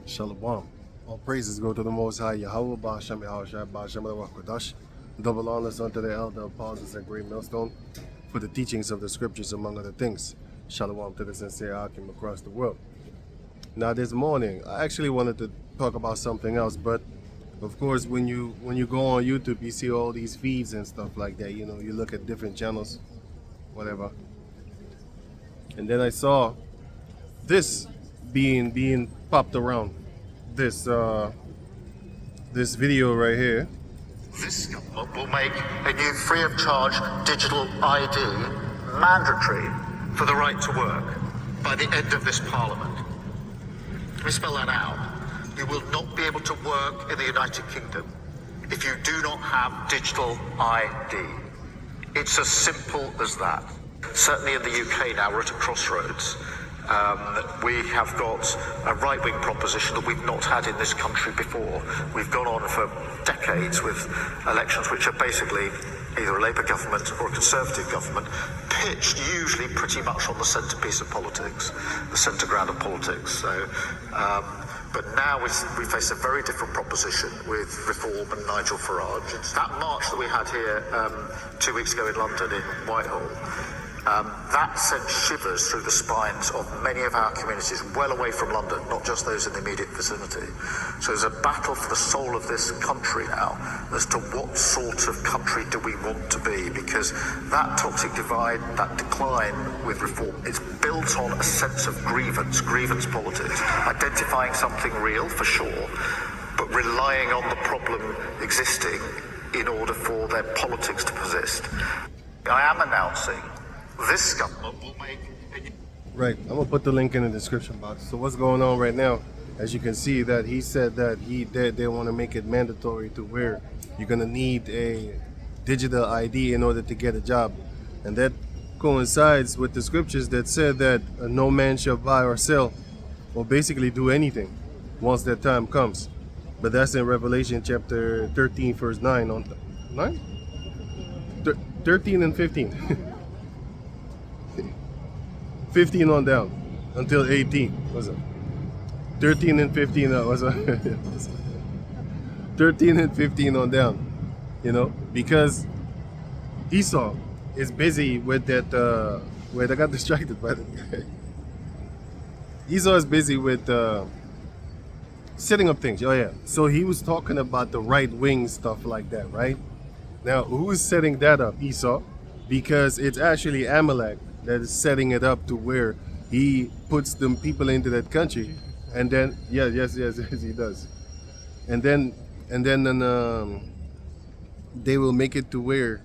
Shalom. All praises go to the Most High Yahweh, Ba'ashem Yahushua, Ba'ashem Kodash. Double honors unto the elder apostles and great millstone for the teachings of the scriptures, among other things. Shalom to the sincere Akim across the world. Now, this morning, I actually wanted to talk about something else, but of course, when you go on YouTube, you see all these feeds and stuff like that. You know, you look at different channels, whatever. And then I saw this being popped around. This video right here. This government will make a new free of charge digital ID mandatory for the right to work by the end of this parliament. Let me spell that out. You will not be able to work in the United Kingdom if you do not have digital ID. It's as simple as that. Certainly in the UK now, we're at a crossroads. We have got a right-wing proposition that we've not had in this country before. We've gone on for decades with elections which are basically either a Labour government or a Conservative government, pitched usually pretty much on the centrepiece of politics, the centre ground of politics. So, but now we face a very different proposition with Reform and Nigel Farage. It's that march that we had here 2 weeks ago in London, in Whitehall. That sent shivers through the spines of many of our communities well away from London, not just those in the immediate vicinity. So there's a battle for the soul of this country now as to what sort of country do we want to be, because that toxic divide, that decline with Reform, it's built on a sense of grievance politics, identifying something real for sure, but relying on the problem existing in order for their politics to persist. I am announcing this government will make Right, I'm gonna put the link in the description box. So what's going on right now, as you can see, that he said that they want to make it mandatory to where you're gonna need a digital ID in order to get a job, and that coincides with the scriptures that said that no man shall buy or sell or basically do anything once that time comes. But that's in Revelation chapter 13 verse 9 on 9 13 and 15 15 on down until 18 was it 13 and 15 was it 13 and 15 on down, you know, because Esau is busy with that wait, I got distracted by the Esau is busy with setting up things. Oh yeah, so he was talking about the right wing stuff like that, right? Now who is setting that up? Esau, because it's actually Amalek that is setting it up to where he puts them people into that country, and then yes he does, and then they will make it to where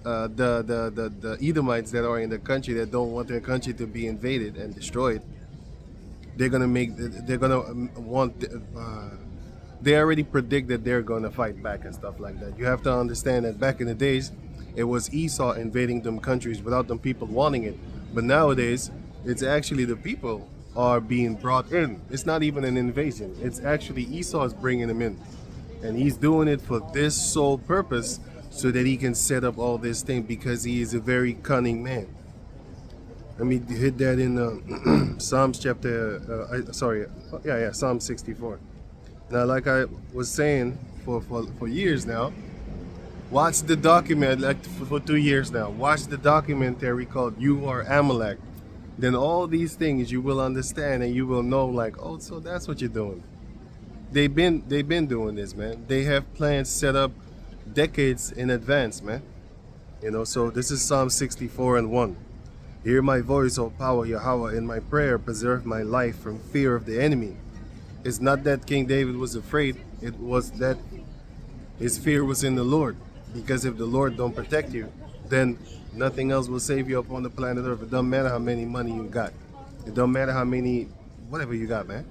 the Edomites that are in the country that don't want their country to be invaded and destroyed, they already predict that they're gonna fight back and stuff like that. You have to understand that back in the days, it was Esau invading them countries without them people wanting it. But nowadays, it's actually the people are being brought in. It's not even an invasion. It's actually Esau's bringing them in. And he's doing it for this sole purpose, so that he can set up all this thing, because he is a very cunning man. Let me hit that in Psalms chapter, Psalm 64. Now, like I was saying for years now, watch the document, like for 2 years now. Watch the documentary called "You Are Amalek." Then all these things you will understand, and you will know, like, oh, so that's what you're doing. They've been doing this, man. They have plans set up decades in advance, man. You know. So this is Psalm 64 and 1. Hear my voice, O power Yahweh, in my prayer preserve my life from fear of the enemy. It's not that King David was afraid. It was that his fear was in the Lord. Because if the Lord don't protect you, then nothing else will save you upon the planet Earth. It doesn't matter how many money you got. It don't matter how many, whatever you got, man.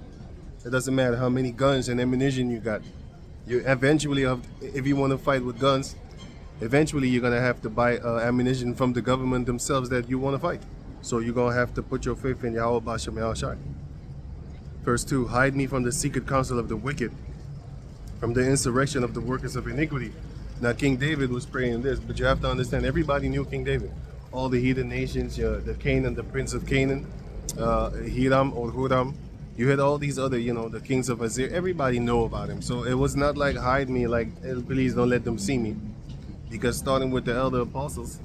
It doesn't matter how many guns and ammunition you got. You eventually, if you want to fight with guns, eventually you're going to have to buy ammunition from the government themselves that you want to fight. So you're going to have to put your faith in Yahweh Ba'ashem Yahushua. Verse 2, hide me from the secret counsel of the wicked, from the insurrection of the workers of iniquity. Now, King David was praying this, but you have to understand, everybody knew King David. All the heathen nations, the Canaan, the prince of Canaan, Hiram or Huram, You had all these other, the kings of Azir. Everybody know about him. So it was not like hide me, like please don't let them see me. Because starting with the elder apostles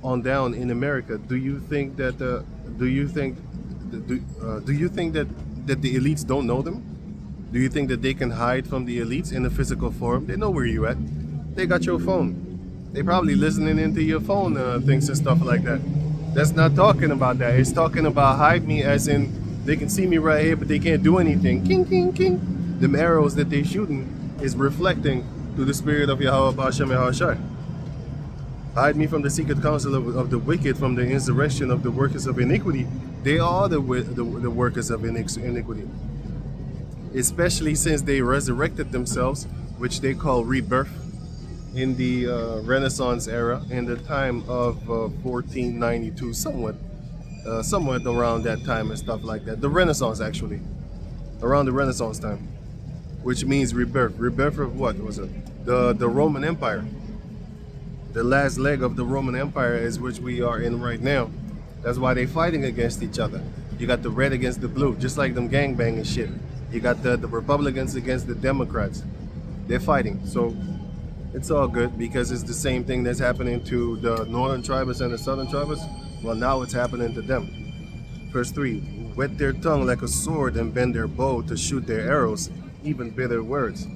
on down in America, do you think that do you think that the elites don't know them? Do you think that they can hide from the elites in a physical form? They know where you at. They got your phone. They probably listening into your phone things and stuff like that. That's not talking about that. It's talking about hide me as in they can see me right here, but they can't do anything. King, king, king. Them arrows that they shooting is reflecting to the spirit of Yahweh Bashem Yahashai. Hide me from the secret counsel of the wicked, from the insurrection of the workers of iniquity. They are the workers of iniquity. Especially since they resurrected themselves, which they call rebirth, in the Renaissance era, in the time of 1492, somewhat around that time and stuff like that. The Renaissance, actually, around the Renaissance time, which means rebirth. Rebirth of what was it? The Roman Empire. The last leg of the Roman Empire is which we are in right now. That's why they fighting against each other. You got the red against the blue, just like them gangbang and shit. You got the Republicans against the Democrats. They're fighting. So it's all good because it's the same thing that's happening to the northern tribes and the southern tribes. Well, now it's happening to them. Verse 3, whet their tongue like a sword and bend their bow to shoot their arrows, even bitter words.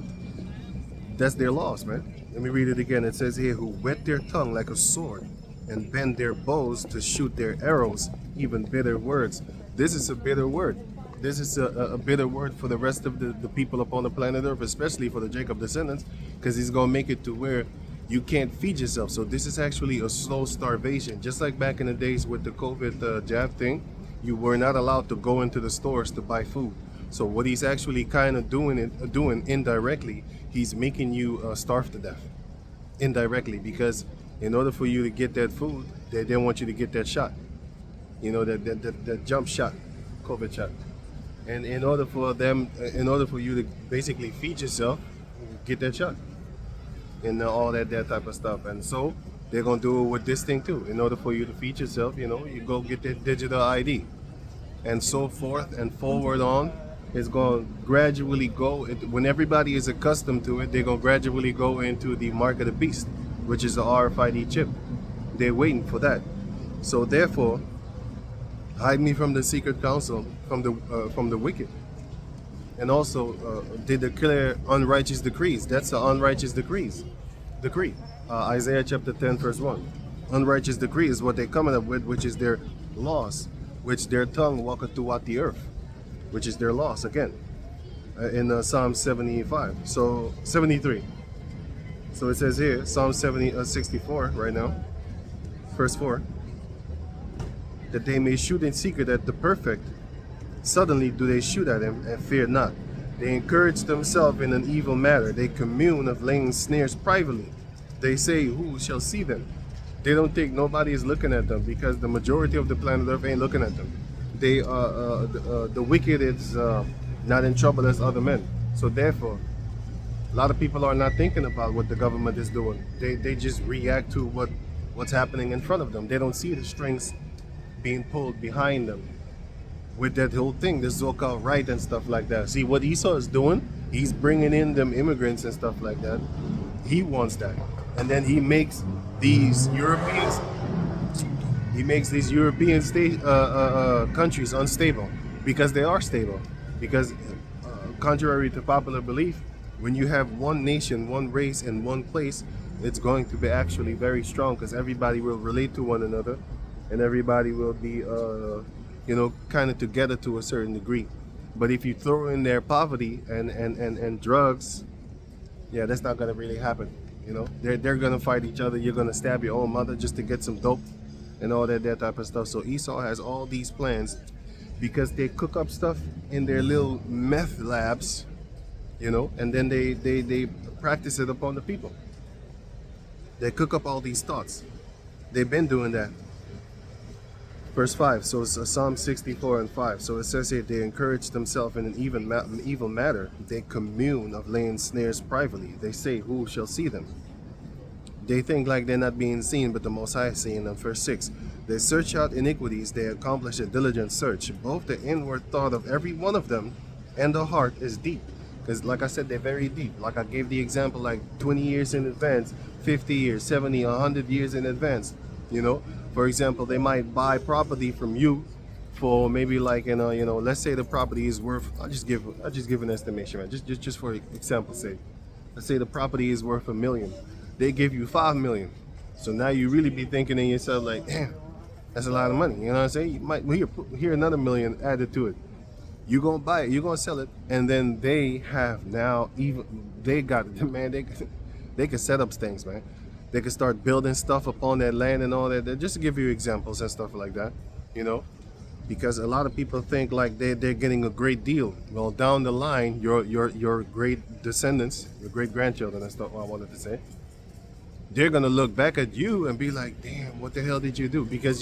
That's their loss, man. Let me read it again. It says here, who whet their tongue like a sword and bend their bows to shoot their arrows, even bitter words. This is a bitter word. This is a bitter word for the rest of the people upon the planet Earth, especially for the Jacob descendants, because he's going to make it to where you can't feed yourself. So this is actually a slow starvation. Just like back in the days with the COVID jab thing, you were not allowed to go into the stores to buy food. So what he's actually kind of doing indirectly, he's making you starve to death indirectly, because in order for you to get that food, they want you to get that shot, that jump shot, COVID shot. And in order for you to basically feed yourself, get that shot and all that type of stuff. And so they're gonna do it with this thing too. In order for you to feed yourself, you go get that digital ID, and so forth and forward on. It's going to gradually go, when everybody is accustomed to it, they're going to gradually go into the mark of the beast, which is the RFID chip. They're waiting for that. So therefore, hide me from the secret counsel, from the wicked. And also, they declare unrighteous decrees. That's the unrighteous decree. Isaiah chapter 10, verse 1. Unrighteous decree is what they're coming up with, which is their loss, which their tongue walketh throughout the earth, which is their loss again, in Psalm 75. So 73. So it says here, Psalm 64 right now, verse 4, that they may shoot in secret at the perfect. Suddenly do they shoot at him and fear not. They encourage themselves in an evil matter. They commune of laying snares privately. They say, who shall see them? They don't think nobody is looking at them, because the majority of the planet Earth ain't looking at them. They the wicked is not in trouble as other men. So therefore, a lot of people are not thinking about what the government is doing. They just react to what's happening in front of them. They don't see the strings being pulled behind them with that whole thing, the so-called right and stuff like that. See what Esau is doing? He's bringing in them immigrants and stuff like that. He wants that, and then he makes these Europeans. He makes these European countries unstable, because they are stable. Because contrary to popular belief, when you have one nation, one race, and one place, it's going to be actually very strong, because everybody will relate to one another, and everybody will be, kind of together to a certain degree. But if you throw in there poverty and drugs, yeah, that's not going to really happen. They're going to fight each other. You're going to stab your own mother just to get some dope and all that type of stuff. So Esau has all these plans, because they cook up stuff in their little meth labs, and then they practice it upon the people. They cook up all these thoughts. They've been doing that. Verse 5, so it's Psalm 64 and 5. So it says here, they encourage themselves in an evil matter. They commune of laying snares privately. They say, who shall see them? They think like they're not being seen, but the Most High is seeing them. Verse 6. They search out iniquities, they accomplish a diligent search. Both the inward thought of every one of them and the heart is deep. Because like I said, they're very deep. Like I gave the example, like 20 years in advance, 50 years, 70, 100 years in advance. You know, for example, they might buy property from you for maybe like, let's say the property is worth, I'll just give an estimation, man. Just for example's sake. Let's say the property is worth $1 million. They give you $5 million. So now you really be thinking in yourself like, damn, that's a lot of money. You know what I'm saying? You might hear another $1 million added to it. You're gonna buy it, you're gonna sell it, and then they have now they got it, man. They can set up things, man. They can start building stuff upon that land and all that. Just to give you examples and stuff like that, you know. Because a lot of people think like they're getting a great deal. Well, down the line, your great descendants, your great grandchildren, that's not what I wanted to say. They're gonna look back at you and be like, "Damn, what the hell did you do?" Because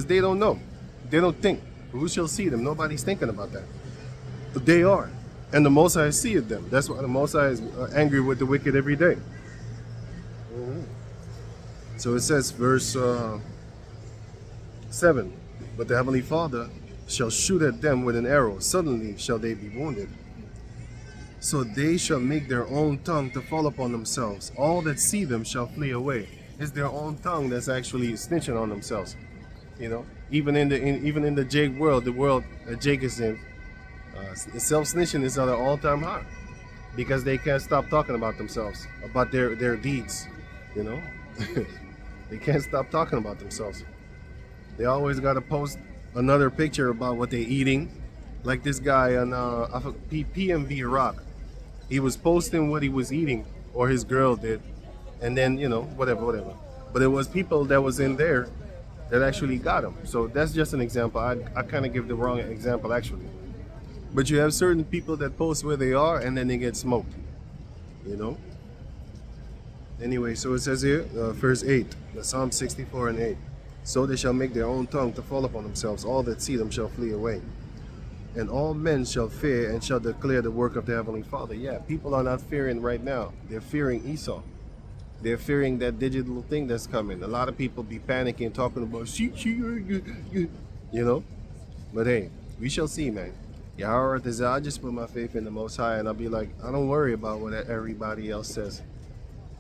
they don't know, they don't think. Who shall see them? Nobody's thinking about that. But they are, and the Most High seeth them. That's why the Most High is angry with the wicked every day. So it says, verse 7. But the Heavenly Father shall shoot at them with an arrow. Suddenly shall they be wounded. So they shall make their own tongue to fall upon themselves. All that see them shall flee away. It's their own tongue that's actually snitching on themselves. You know, even in the Jake world, the world that Jake is in, self-snitching is at an all-time high because they can't stop talking about themselves, about their deeds. You know, they can't stop talking about themselves. They always got to post another picture about what they're eating. Like this guy on PMV Rock. He was posting what he was eating, or his girl did. And then, whatever. But it was people that was in there that actually got him. So that's just an example. I kind of give the wrong example, actually. But you have certain people that post where they are, and then they get smoked. You know? Anyway, so it says here, verse 8, Psalm 64 and 8. So they shall make their own tongue to fall upon themselves. All that see them shall flee away. And all men shall fear and shall declare the work of the Heavenly Father. Yeah, people are not fearing right now. They're fearing Esau. They're fearing that digital thing that's coming. A lot of people be panicking, talking about, you know. But hey, we shall see, man. Yahweh says, I just put my faith in the Most High, and I'll be like, I don't worry about what everybody else says.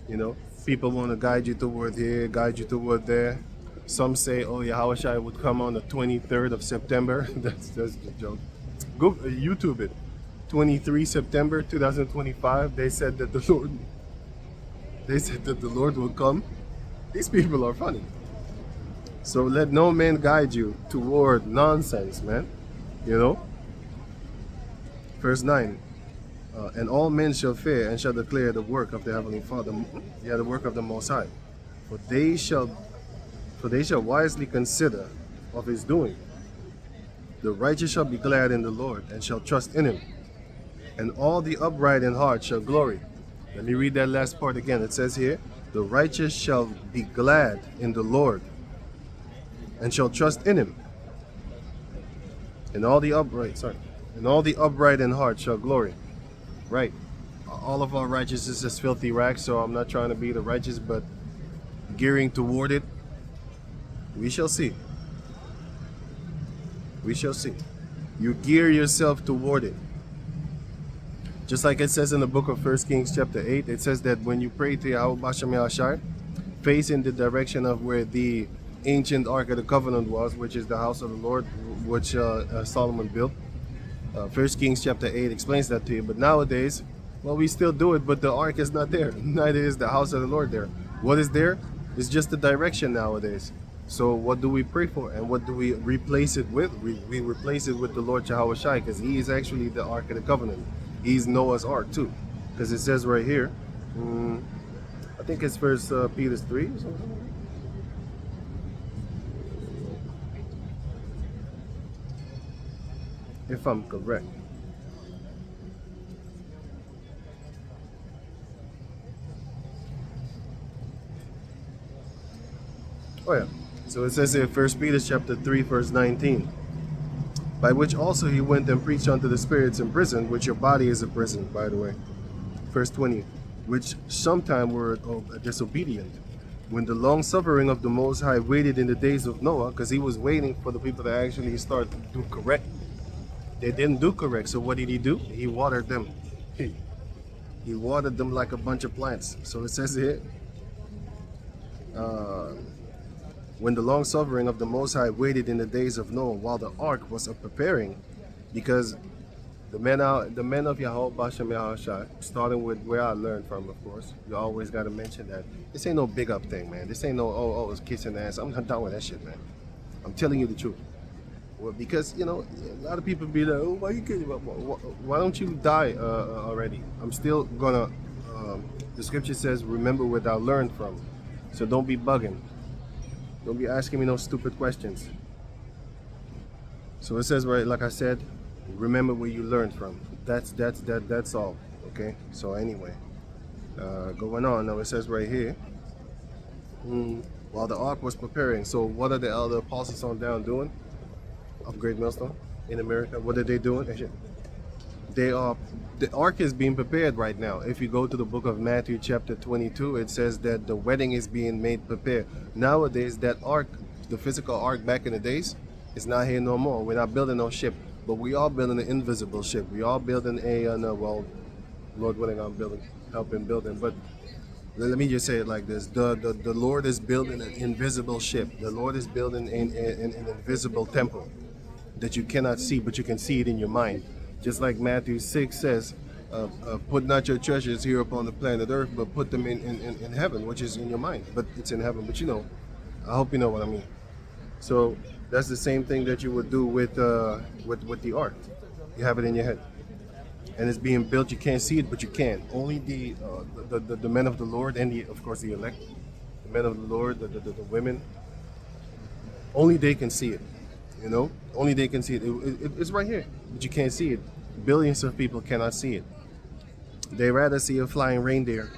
You know, people want to guide you toward here, guide you toward there. Some say, oh, Yahushua would come on the 23rd of September. that's a joke. Go YouTube it. 23 September 2025. They said that the Lord will come. These people are funny. So let no man guide you toward nonsense, man. You know? Verse 9. And all men shall fear and shall declare the work of the Heavenly Father. Yeah, the work of the Most High. For they shall wisely consider of his doing. The righteous shall be glad in the Lord and shall trust in him. And all the upright in heart shall glory. Let me read that last part again. It says here, the righteous shall be glad in the Lord and shall trust in him. And all the upright in heart shall glory. Right. All of our righteousness is filthy rags, so I'm not trying to be the righteous, but gearing toward it. We shall see. We shall see. You gear yourself toward it. Just like it says in the book of 1 Kings chapter 8, it says that when you pray to Yahweh Bashem Yahshai, face in the direction of where the ancient Ark of the Covenant was, which is the house of the Lord, which Solomon built. 1 Kings chapter 8 explains that to you. But nowadays, well, we still do it, but the Ark is not there. Neither is the house of the Lord there. What is there? It's just the direction nowadays. So what do we pray for, and what do we replace it with? We replace it with the Lord Yahushua, because he is actually the Ark of the Covenant. He's Noah's Ark too, because it says right here, I think it's First Peter 3 or something. If I'm correct. Oh yeah. So it says here, 1 Peter chapter 3, verse 19. By which also he went and preached unto the spirits in prison, which your body is a prison, by the way. Verse 20. Which sometime were disobedient, When the long suffering of the Most High waited in the days of Noah, because he was waiting for the people to actually start to do correct. They didn't do correct, so what did he do? He watered them. He watered them like a bunch of plants. So it says here, uh, when the long suffering of the Most High waited in the days of Noah, while the ark was preparing, because the men of Yahweh Bashem Yahushua, starting with where I learned from, of course. You always got to mention that. This ain't no big up thing, man. This ain't no, it's kissing ass. I'm not done with that shit, man. I'm telling you the truth. Well, because, a lot of people be like, oh, why you kidding? Why don't you die already? I'm still gonna, the scripture says, remember what thou learned from. So don't be bugging. Don't be asking me no stupid questions. So it says, right, like I said, remember where you learned from. That's all. Okay. So anyway, going on now, it says right here, while the ark was preparing. So what are the elder apostles on down doing? Of Great Millstone in America. What are they doing? They are. The ark is being prepared right now. If you go to the book of Matthew chapter 22, it says that the wedding is being made prepared. Nowadays, that ark, the physical ark back in the days, is not here no more. We're not building no ship, but we are building an invisible ship. We are building well, Lord willing, I'm helping building. But let me just say it like this: the Lord is building an invisible ship. The Lord is building an invisible temple that you cannot see, but you can see it in your mind. Just like Matthew 6 says, put not your treasures here upon the planet Earth, but put them in heaven, which is in your mind. But it's in heaven. But I hope you know what I mean. So that's the same thing that you would do with the ark. You have it in your head, and it's being built. You can't see it, but you can. Only the men of the Lord and of course the elect, the men of the Lord, the women. Only they can see it. Only they can see it. It's right here, but you can't see it. Billions of people cannot see it. They rather see a flying reindeer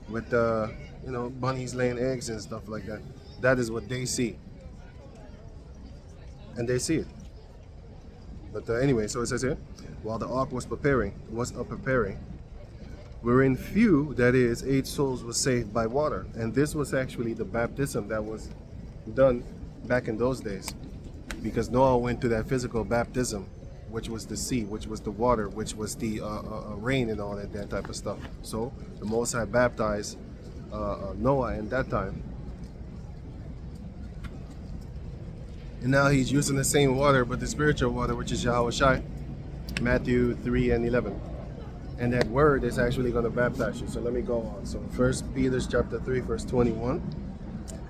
with bunnies laying eggs and stuff like that. That is what they see, and they see it. But anyway, so it says here, while the ark was preparing, wherein few, that is, 8 souls, were saved by water, and this was actually the baptism that was done back in those days. Because Noah went through that physical baptism, which was the sea, which was the water, which was the rain and all that type of stuff. So the Most High baptized Noah in that time. And now he's using the same water, but the spiritual water, which is Yahweh Shai, Matthew 3 and 11. And that word is actually going to baptize you. So let me go on. So 1 Peter chapter 3, verse 21.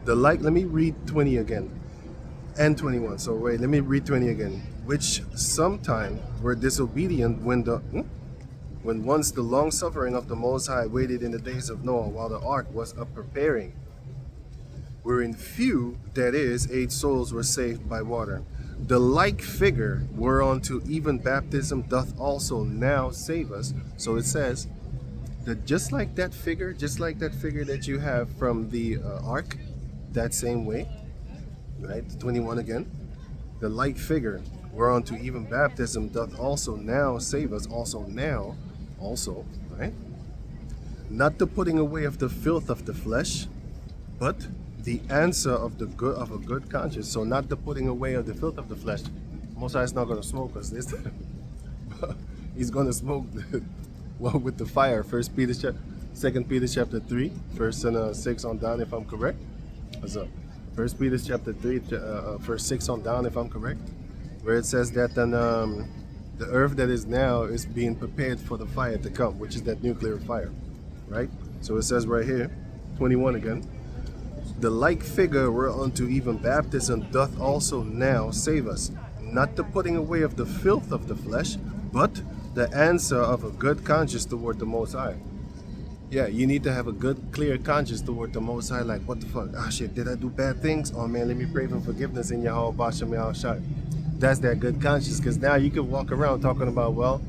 Let me read 20 again. And 21. So wait, let me read 20 again. Which sometime were disobedient when once the long suffering of the Most High waited in the days of Noah, while the ark was preparing, wherein few, that is, 8 souls, were saved by water. The like figure whereunto even baptism doth also now save us. So it says that just like that figure that you have from the ark, that same way. Right, 21 again. The like figure whereunto even baptism doth also now save us, also, right? Not the putting away of the filth of the flesh, but the answer of a good conscience. So not the putting away of the filth of the flesh. Most High is not going to smoke us this time. He's going to smoke with the fire. 2 Peter chapter 3, verse 6 on down, if I'm correct. What's up? 1 Peter chapter 3, verse 6 on down, if I'm correct, where it says that then the earth that is now is being prepared for the fire to come, which is that nuclear fire, right? So it says right here, 21 again, the like figure whereunto even baptism doth also now save us, not the putting away of the filth of the flesh, but the answer of a good conscience toward the Most High. Yeah, you need to have a good, clear conscience toward the Most High. Like, what the fuck? Ah, shit, did I do bad things? Oh, man, let me pray for forgiveness in Yahweh Bashem Yahushua. That's that good conscience, because now you can walk around talking about, well,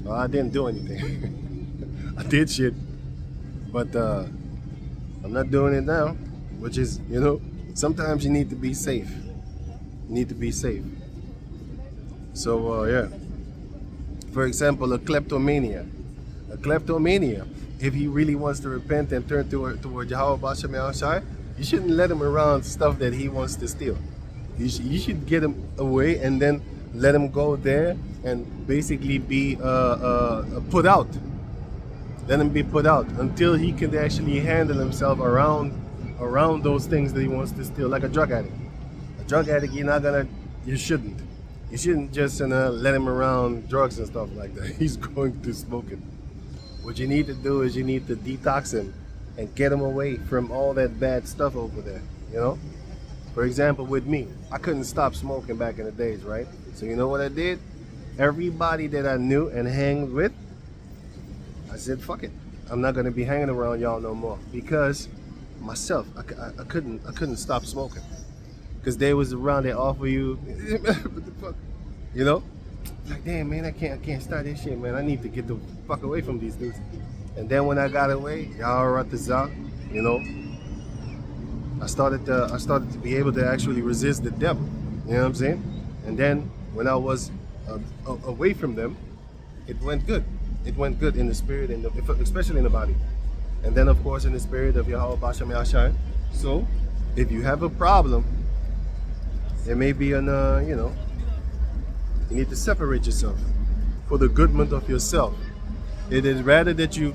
I didn't do anything. I did shit, but I'm not doing it now, which is, sometimes you need to be safe. You need to be safe. So, yeah. For example, a kleptomania. if he really wants to repent and turn toward Yahweh Bashem Yahushai, you shouldn't let him around stuff that he wants to steal. You should get him away and then let him go there and basically be put out. Let him be put out until he can actually handle himself around those things that he wants to steal, like a drug addict. A drug addict, you shouldn't just let him around drugs and stuff like that. He's going to smoke it. What you need to do is you need to detox him and get him away from all that bad stuff over there, you know? For example, with me, I couldn't stop smoking back in the days, right? So you know what I did? Everybody that I knew and hang with, I said, fuck it. I'm not gonna be hanging around y'all no more, because myself, I couldn't stop smoking, because they was around. They offer you, what the fuck, you know? Like, damn man, I can't start this shit, man. I need to get the fuck away from these dudes. And then when I got away, y'all are at the za, you know. I started to be able to actually resist the devil. You know what I'm saying? And then when I was away from them, it went good. It went good in the spirit, especially in the body. And then of course in the spirit of Yahweh Bashem Yashai. So if you have a problem, there may be an you need to separate yourself for the goodment of yourself. It is rather that you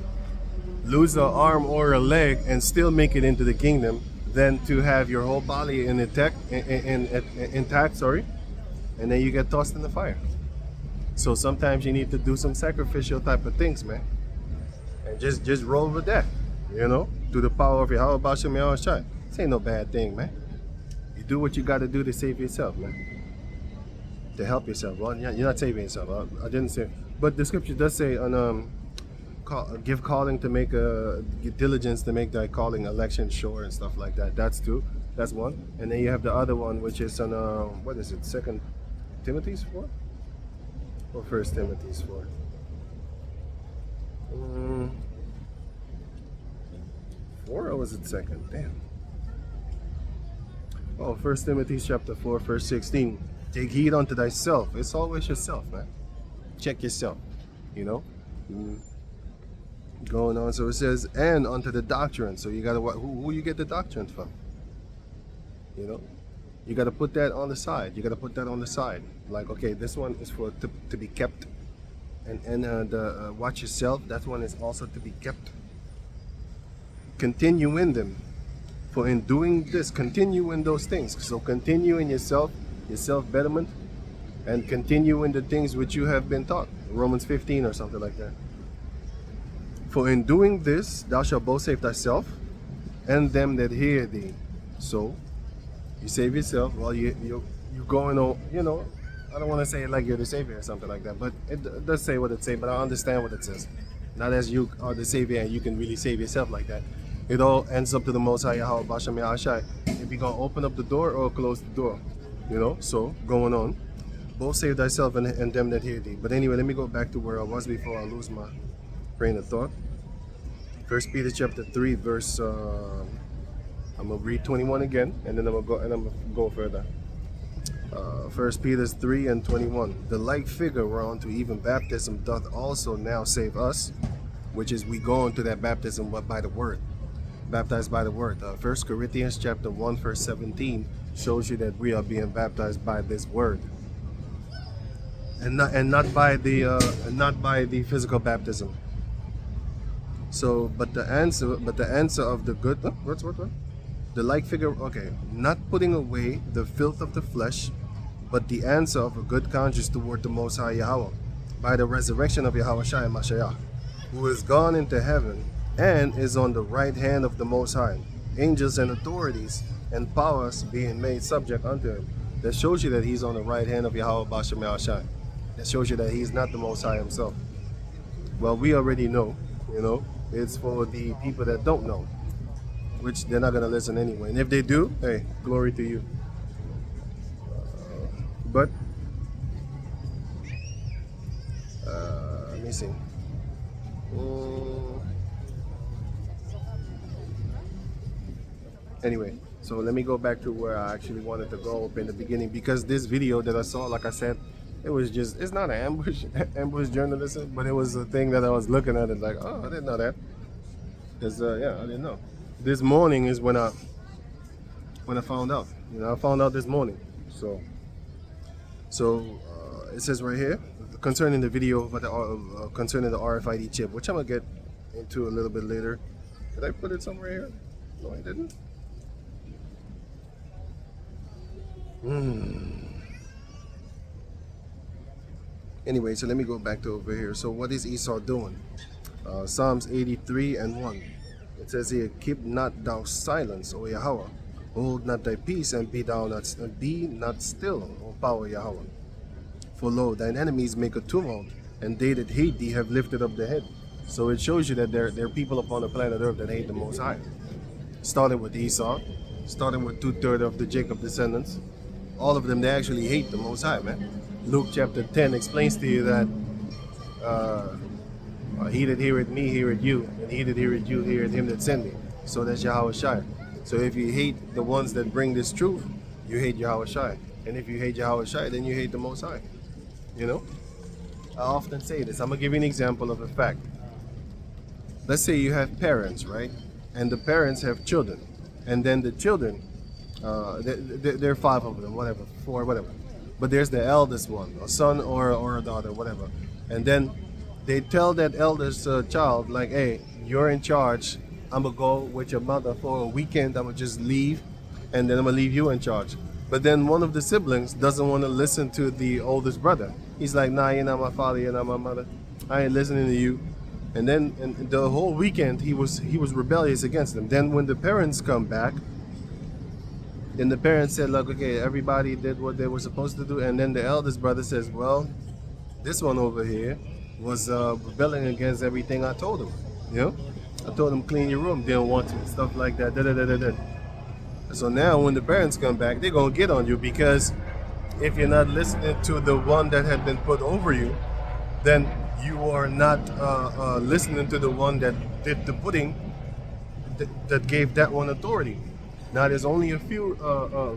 lose an arm or a leg and still make it into the kingdom than to have your whole body intact, and then you get tossed in the fire. So sometimes you need to do some sacrificial type of things, man, and just roll with that, you know, through the power of Yahweh Bashem Yahushai. This ain't no bad thing, man. You do what you got to do to save yourself, man, to help yourself. Well, you're not saving yourself. I didn't say, but the scripture does say on give calling to make give diligence to make thy calling election sure and stuff like that. That's one. And then you have the other one, which is on what is it, 2 Timothy's 4 or 1 Timothy's 4? 4, or was it 2nd? Damn. Oh, 1 Timothy chapter 4 verse 16. Take heed unto thyself. It's always yourself, man. Check yourself, you know. Going on, so it says, and unto the doctrine. So you gotta, who you get the doctrine from, you know. You gotta put that on the side. You gotta put that on the side, like, okay, this one is for to be kept, and the watch yourself, that one is also to be kept. Continue in them, for in doing this, continue in those things. So continue in yourself betterment, and continue in the things which you have been taught. Romans 15 or something like that. For in doing this, thou shalt both save thyself and them that hear thee. So, you save yourself while you're going on, you know, I don't want to say it like you're the savior or something like that, but it does say what it says, but I understand what it says. Not as you are the savior and you can really save yourself like that. It all ends up to the Most High Yahweh Bashem Yahashai. If you're going to open up the door or close the door, you know, so going on. Both save thyself and them that hear thee. But anyway, let me go back to where I was before I lose my train of thought. 1 Peter chapter 3 verse I'm gonna read 21 again, and then I'm gonna go further. 1 Peter 3 and 21. The like figure whereunto even baptism doth also now save us, which is we go into that baptism but by the word, baptized by the word. 1 Corinthians chapter 1 verse 17 shows you that we are being baptized by this word, and not by the physical baptism. So, but the answer of the good, what? The like figure, okay, not putting away the filth of the flesh, but the answer of a good conscience toward the Most High Yahweh, by the resurrection of Yahweh Shai Mashiach, who is gone into heaven and is on the right hand of the Most High, angels and authorities and powers being made subject unto him. That shows you that he's on the right hand of Yahweh Bashem Yahshai. That shows you that he's not the Most High himself. Well, we already know, you know. It's for the people that don't know, which they're not going to listen anyway. And if they do, hey, glory to you. But, let me see. Anyway, so let me go back to where I actually wanted to go up in the beginning, because this video that I saw, like I said, it's not an ambush journalism, but it was a thing that I was looking at and like, oh, I didn't know that. Because yeah, I didn't know. This morning is when I found out. I found out this morning. So it says right here concerning the video of concerning the RFID chip, which I'm gonna get into a little bit later. Did I put it somewhere here? No, I didn't. Anyway, so let me go back to over here. So what is Esau doing? Psalms 83 and 1. It says here, keep not thou silence, O Yahweh. Hold not thy peace, and be not still, O power Yahweh. For lo, thine enemies make a tumult, and they that hate thee have lifted up their head. So it shows you that there are people upon the planet Earth that hate the Most High. Starting with Esau, starting with 2/3 of the Jacob descendants. All of them, they actually hate the Most High, man. Luke chapter 10 explains to you that he that heareth me heareth you, and he that heareth you heareth him that sent me. So that's Yahweh Shai. So if you hate the ones that bring this truth, you hate Yahweh Shai. And if you hate Yahweh Shai, then you hate the Most High. You know? I often say this. I'm going to give you an example of a fact. Let's say you have parents, right? And the parents have children. And then the children, there are 5 of them, whatever, 4, whatever. But there's the eldest one, a son or a daughter, whatever. And then they tell that eldest child, like, hey, you're in charge. I'm going to go with your mother for a weekend. I'm going to just leave, and then I'm going to leave you in charge. But then one of the siblings doesn't want to listen to the oldest brother. He's like, nah, you're not my father, you're not my mother. I ain't listening to you. And then and the whole weekend, he was rebellious against them. Then when the parents come back, then the parents said, look, okay, everybody did what they were supposed to do. And then the eldest brother says, well, this one over here was rebelling against everything I told him. You know, I told him clean your room, didn't want to, stuff like that. Da, da, da, da, da. So now when the parents come back, they're going to get on you, because if you're not listening to the one that had been put over you, then you are not listening to the one that did the putting, that gave that one authority. Now, there's only a few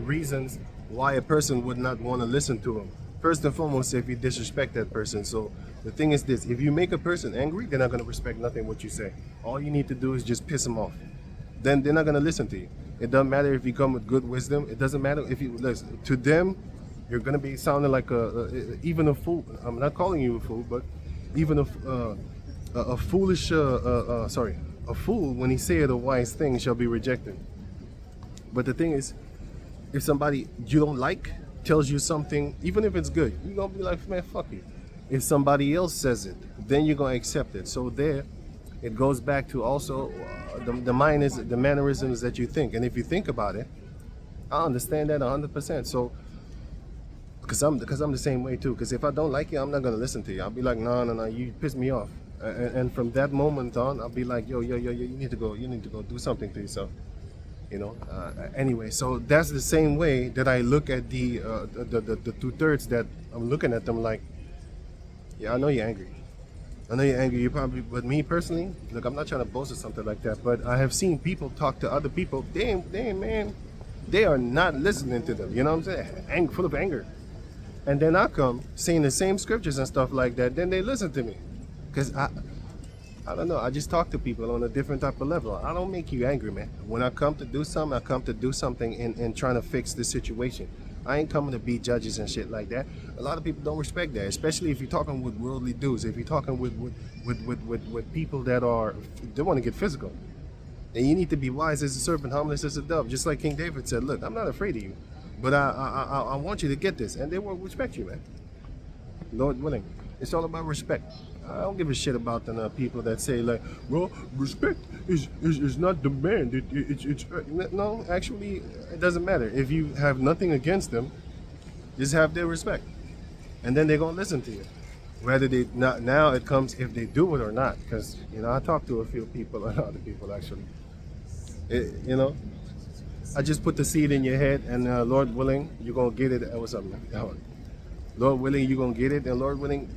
reasons why a person would not want to listen to him. First and foremost, if you disrespect that person. So the thing is this: if you make a person angry, they're not going to respect nothing what you say. All you need to do is just piss them off. Then they're not going to listen to you. It doesn't matter if you come with good wisdom. It doesn't matter if you listen to them. You're going to be sounding like even a fool. I'm not calling you a fool, but even a foolish, a fool, when he saith a wise thing, shall be rejected. But the thing is, if somebody you don't like tells you something, even if it's good, you're going to be like, man, fuck you. If somebody else says it, then you're going to accept it. So there, it goes back to also the mind is the mannerisms that you think. And if you think about it, I understand that 100%. So, because I'm the same way too. Because if I don't like you, I'm not going to listen to you. I'll be like, no, you piss me off. And from that moment on, I'll be like, yo, you need to go do something to yourself. You know. Anyway, so that's the same way that I look at the 2/3 that I'm looking at them like, yeah, I know you're angry. I know you're angry. You probably, but me personally, look, I'm not trying to boast or something like that. But I have seen people talk to other people. Man, they are not listening to them. You know what I'm saying? Full of anger. And then I come saying the same scriptures and stuff like that. Then they listen to me, because I don't know. I just talk to people on a different type of level. I don't make you angry, man. When I come to do something, I come to do something in trying to fix the situation. I ain't coming to be judges and shit like that. A lot of people don't respect that, especially if you're talking with worldly dudes. If you're talking with people that they want to get physical. And you need to be wise as a serpent, harmless as a dove. Just like King David said, look, I'm not afraid of you, but I want you to get this. And they will respect you, man. Lord willing. It's all about respect. I don't give a shit about the people that say like, well, respect is not demanded. It's no, actually, it doesn't matter. If you have nothing against them, just have their respect, and then they're gonna listen to you. Whether they not now, it comes if they do it or not. Because I talk to a few people, a lot of people actually. I just put the seed in your head, and Lord willing, you're gonna get it. What's up, man? Lord willing, you're gonna get it, and Lord willing,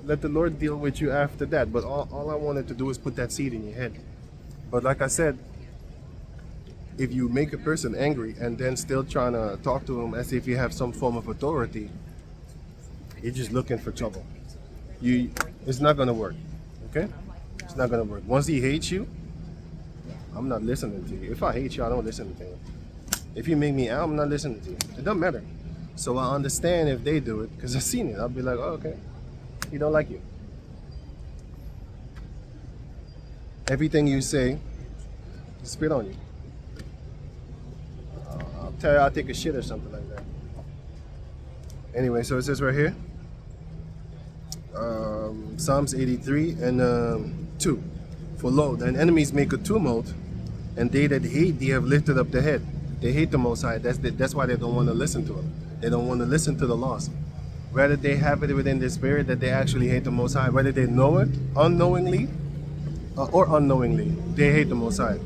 let the Lord deal with you after that. But all I wanted to do is put that seed in your head. But like I said, if you make a person angry and then still trying to talk to him as if you have some form of authority, you're just looking for trouble. It's not gonna work. Okay? It's not gonna work. Once he hates you, I'm not listening to you. If I hate you, I don't listen to you. If you make me out, I'm not listening to you. It doesn't matter. So I understand if they do it, because I've seen it. I'll be like, oh, okay, he don't like you. Everything you say, spit on you. I'll tell you I'll take a shit or something like that. Anyway, so it says right here, Psalms 83 and 2. For lo, thine enemies make a tumult, and they that hate thee have lifted up the head. They hate the Most High. That's why they don't want to listen to him. They don't want to listen to the laws. Whether they have it within their spirit that they actually hate the Most High, whether they know it unknowingly or unknowingly, they hate the Most High.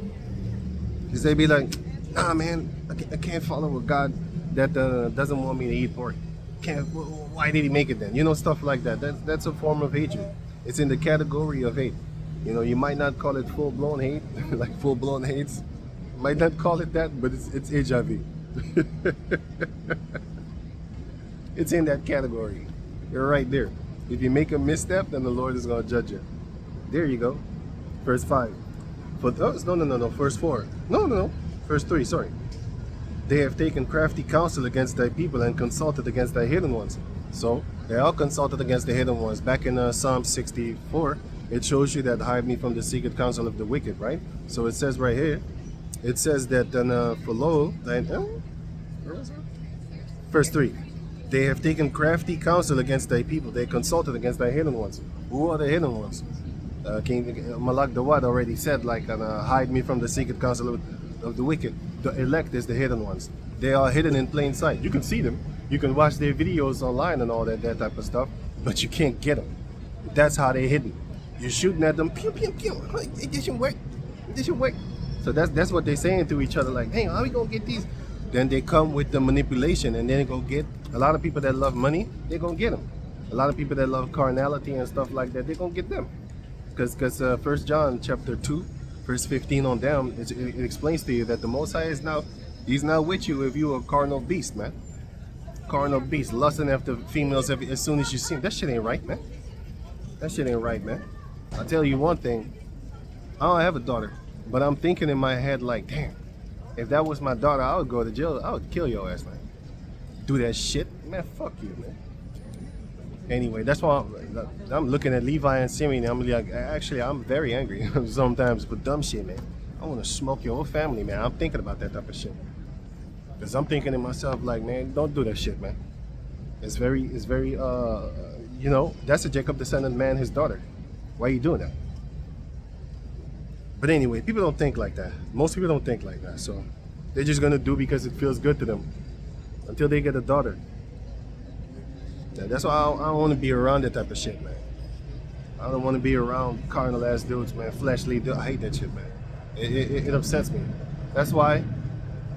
Because they be like, nah, man, I can't follow a God that doesn't want me to eat pork. Why did he make it then? You know, stuff like that. That's a form of hatred. It's in the category of hate. You know, you might not call it full-blown hate, like full-blown hates. Might not call it that, but it's HIV. It's in that category. You're right there. If you make a misstep, then the Lord is going to judge you. There you go. Verse 5. No. Verse 4. No. Verse 3, sorry. They have taken crafty counsel against thy people and consulted against thy hidden ones. So, they all consulted against the hidden ones. Back in Psalm 64, it shows you that hide me from the secret counsel of the wicked, right? So it says right here, it says that for lo, verse 3, they have taken crafty counsel against thy people. They consulted against thy hidden ones. Who are the hidden ones? King Malak Dawad already said, like, hide me from the secret counsel of the wicked. The elect is the hidden ones. They are hidden in plain sight. You can see them. You can watch their videos online and all that type of stuff, but you can't get them. That's how they're hidden. You're shooting at them, pew, pew, pew. This should work. This should work. So that's what they're saying to each other, like, hey, how are we going to get these? Then they come with the manipulation, and then they go get a lot of people that love money, they're going to get them. A lot of people that love carnality and stuff like that, they're going to get them. Because 1 John chapter 2, verse 15 on down, it explains to you that the Most High is now, he's not with you if you're a carnal beast, man. Carnal beast, lusting after females as soon as you see them. That shit ain't right, man. That shit ain't right, man. I'll tell you one thing. I don't have a daughter, but I'm thinking in my head like, damn, if that was my daughter, I would go to jail. I would kill your ass, man. Do that shit, man. Fuck you, man. Anyway, that's why I'm looking at Levi and Simeon. I'm like, actually, I'm very angry sometimes for dumb shit, man. I want to smoke your whole family, man. I'm thinking about that type of shit. Because I'm thinking to myself, like, man, don't do that shit, man. It's very, you know, that's a Jacob descendant man, his daughter. Why are you doing that? But anyway, people don't think like that. Most people don't think like that. So they're just going to do because it feels good to them until they get a daughter. Yeah, that's why I don't want to be around that type of shit, man. I don't want to be around carnal ass dudes, man. Fleshly dudes. I hate that shit, man. It upsets me. That's why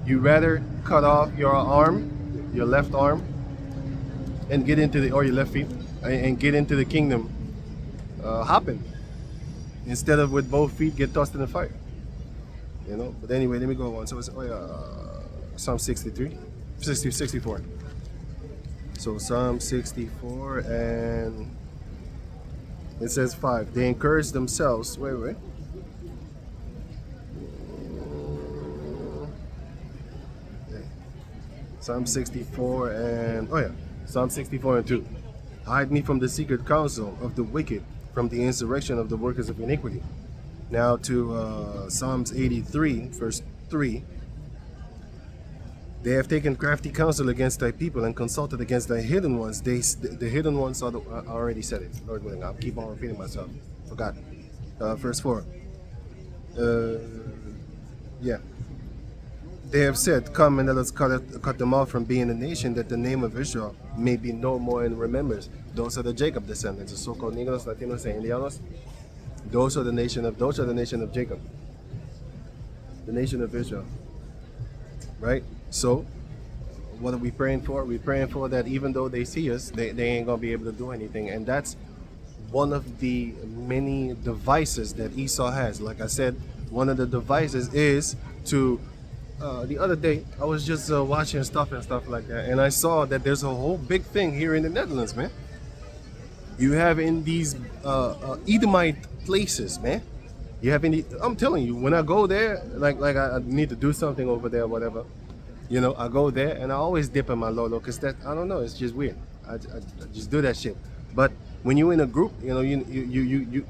you rather cut off your arm, your left arm, and get into the, or your left feet, and get into the kingdom hopping, instead of with both feet get tossed in the fire. You know. But anyway, let me go on. So it's Psalm 64. So Psalm 64, and it says 5. They encourage themselves. Wait. Okay. Psalm 64 and Psalm 64 and 2. Hide me from the secret counsel of the wicked, from the insurrection of the workers of iniquity. Now to Psalms 83, verse 3. They have taken crafty counsel against thy people and consulted against thy hidden ones. The hidden ones are I already said it. Lord willing, I'll keep on repeating myself. Forgot. Verse 4. Yeah. They have said, come and let us cut them off from being a nation, that the name of Israel may be no more in remembrance. Those are the Jacob descendants, the so-called Negros, Latinos, and Indianos. Those are the nation of Jacob. The nation of Israel. Right? So, what are we praying for? We're praying for that even though they see us, they ain't going to be able to do anything. And that's one of the many devices that Esau has. Like I said, one of the devices is to, the other day, I was just watching stuff like that, and I saw that there's a whole big thing here in the Netherlands, man. You have in these Edomite places, man. You have any? I'm telling you, when I go there, like I need to do something over there, whatever. You know, I go there and I always dip in my Lolo because that I don't know, it's just weird. I just do that shit. But when you're in a group, you know, you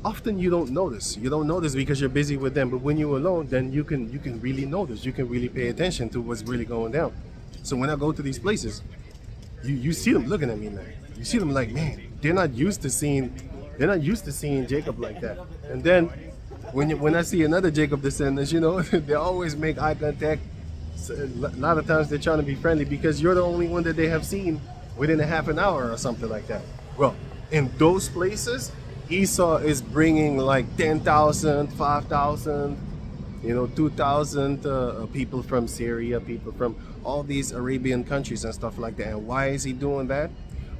often you don't notice. You don't notice because you're busy with them. But when you're alone, then you can really notice. You can really pay attention to what's really going down. So when I go to these places, you see them looking at me, man. You see them like, man, they're not used to seeing Jacob like that. And then when I see another Jacob descendants, you know, they always make eye contact. So a lot of times they're trying to be friendly because you're the only one that they have seen within a half an hour or something like that. Well, in those places, Esau is bringing like 10,000, 5,000, you know, 2,000 people from Syria, people from all these Arabian countries and stuff like that. And why is he doing that?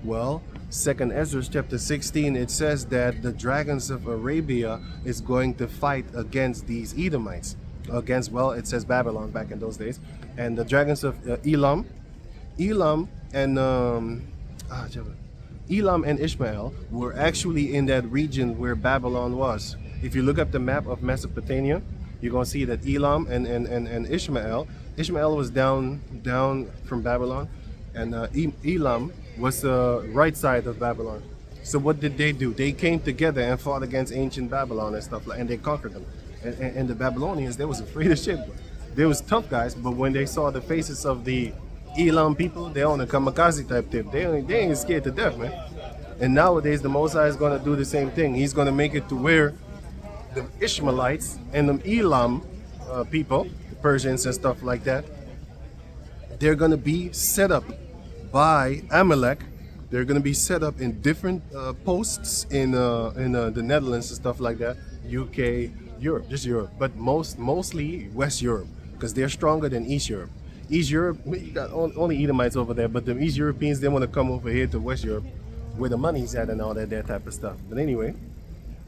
Well, 2nd Ezra chapter 16, it says that the dragons of Arabia is going to fight against these Edomites. Against, well, it says Babylon back in those days. And the dragons of Elam and Elam and Ishmael were actually in that region where Babylon was. If you look up the map of Mesopotamia, you're going to see that Elam and Ishmael was down from Babylon, and Elam was the right side of Babylon. So what did they do? They came together and fought against ancient Babylon and stuff like, and they conquered them. And the Babylonians, they was afraid of shit. They was tough guys, but when they saw the faces of the Elam people, they on a kamikaze type tip. They ain't scared to death, man. And nowadays, the Mosai is going to do the same thing. He's going to make it to where the Ishmaelites and the Elam people, the Persians and stuff like that, they're going to be set up by Amalek. They're going to be set up in different posts in the Netherlands and stuff like that, UK, Europe, just Europe, but mostly West Europe, because they're stronger than East Europe. East Europe, you got only Edomites over there, but the East Europeans, they want to come over here to West Europe, where the money's at and all that type of stuff. But anyway,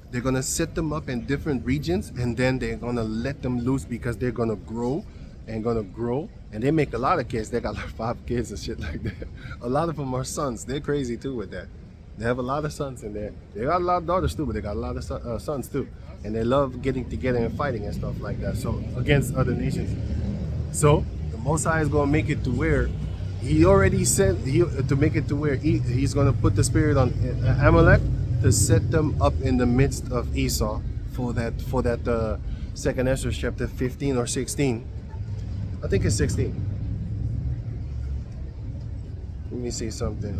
they're gonna set them up in different regions, and then they're gonna let them loose because they're gonna grow, and they make a lot of kids. They got like 5 kids and shit like that. A lot of them are sons. They're crazy too with that. They have a lot of sons in there. They got a lot of daughters too, but they got a lot of sons too. And they love getting together and fighting and stuff like that. So against other nations. So the Most High is gonna make it to where he already said to make it to where he's gonna put the spirit on Amalek to set them up in the midst of Esau for that 2nd Ezra chapter 15 or 16. I think it's 16. Let me see something.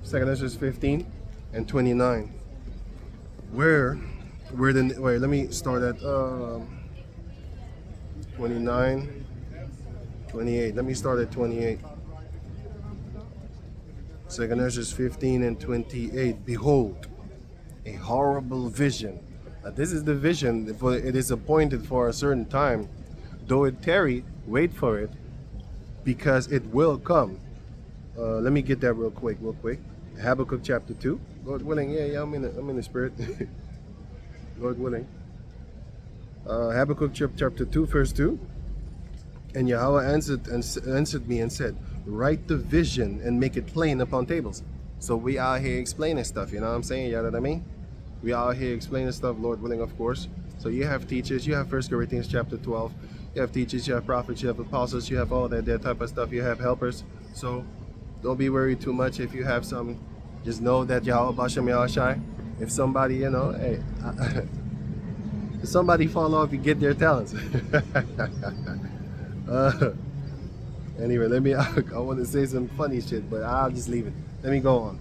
2nd Ezra 15 and 29. Wait, let me start at 29, 28. Let me start at 28. 2nd Ezra 15 and 28. Behold, a horrible vision. Now, this is the vision, for it is appointed for a certain time. Though it tarry, wait for it, because it will come. Let me get that real quick. Habakkuk chapter 2. Lord willing, yeah, I'm in the spirit. Lord willing. Habakkuk chapter 2, verse 2. And Yahweh answered me and said, write the vision and make it plain upon tables. So we out here explaining stuff, you know what I'm saying? You know what I mean? We out here explaining stuff, Lord willing, of course. So you have teachers, you have 1 Corinthians chapter 12. You have teachers, you have prophets, you have apostles, you have all that type of stuff. You have helpers. So don't be worried too much if you have some. Just know that Yahweh Bashem Yahushai, if somebody, you know, hey, if somebody fall off, you get their talents. Anyway, I want to say some funny shit, but I'll just leave it. Let me go on.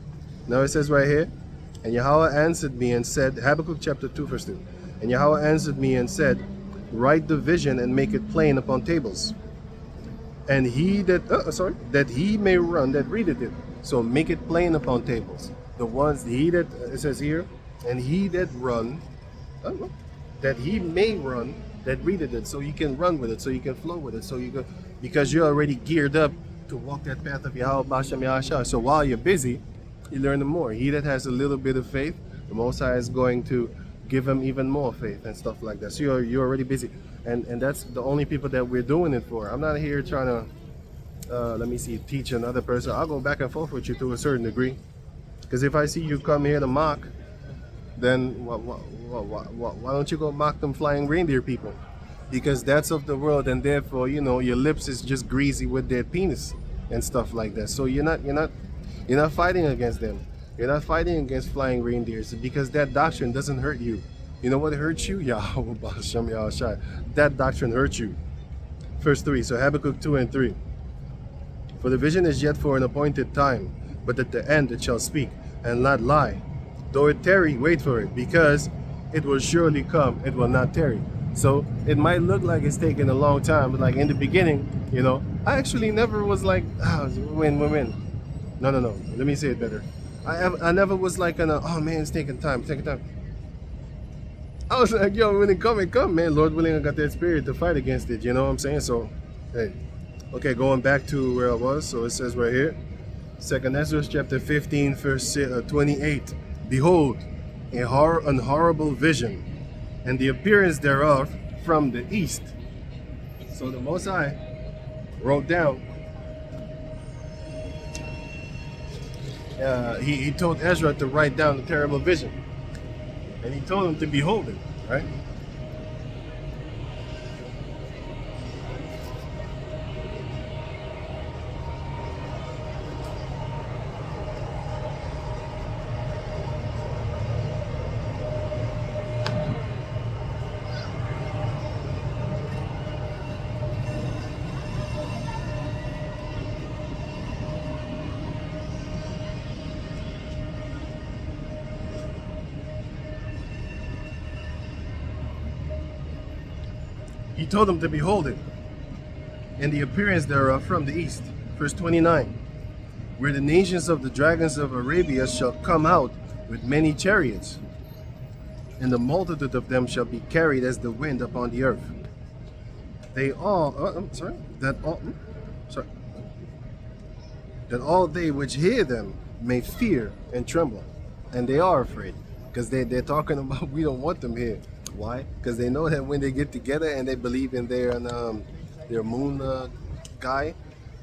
Now it says right here, and Yahweh answered me and said, Habakkuk chapter 2, verse 2. And Yahweh answered me and said, write the vision and make it plain upon tables. And he that he may run that readeth it. So make it plain upon tables. The ones, it says here, and he that run, that he may run that readeth it. So you can run with it, so you can flow with it, so you can, because you're already geared up to walk that path of Yahweh Bashem Yahshua. So while you're busy, you learn more. He that has a little bit of faith, the Most High is going to give him even more faith and stuff like that. So you're already busy. And that's the only people that we're doing it for. I'm not here trying to let me see, teach another person, I'll go back and forth with you to a certain degree. Because if I see you come here to mock, then why don't you go mock them flying reindeer people? Because that's of the world, and therefore, you know, your lips is just greasy with their penis and stuff like that. So you're not fighting against them. You're not fighting against flying reindeers because that doctrine doesn't hurt you. You know what hurts you? Yahweh Bashem Yahushai. That doctrine hurts you. Verse 3. So Habakkuk 2 and 3. For the vision is yet for an appointed time, but at the end it shall speak and not lie. Though it tarry, wait for it, because it will surely come, it will not tarry. So it might look like it's taking a long time, but like in the beginning, you know, I actually never was like, when. No. Let me say it better. I never was like, oh man, it's taking time. I was like, yo, when it come, man. Lord willing, I got that spirit to fight against it. You know what I'm saying? So, hey. Okay, going back to where I was. So it says right here, 2nd Ezra chapter 15, verse 28. Behold, an horrible vision, and the appearance thereof from the east. So the Most High wrote down, he told Ezra to write down the terrible vision. And he told him to behold it, right? He told him to behold it, and the appearance thereof from the east. Verse 29. Where the nations of the dragons of Arabia shall come out with many chariots, and the multitude of them shall be carried as the wind upon the earth. They all, that all they which hear them may fear and tremble. And they are afraid, because they're talking about, we don't want them here. Why? Because they know that when they get together and they believe in their moon guy,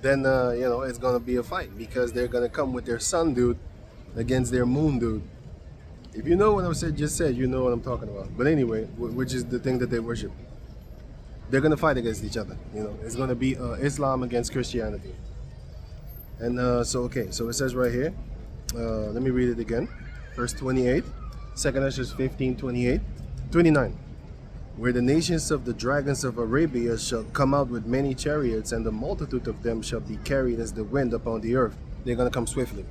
then you know, it's gonna be a fight, because they're gonna come with their sun dude against their moon dude. If you know what I just said, you know what I'm talking about. But anyway, which is the thing that they worship. They're gonna fight against each other. You know, it's gonna be Islam against Christianity. And so it says right here. Let me read it again. Verse 28, 2nd Ezra 15, 29. Where the nations of the dragons of Arabia shall come out with many chariots, and the multitude of them shall be carried as the wind upon the earth. They're going to come swiftly.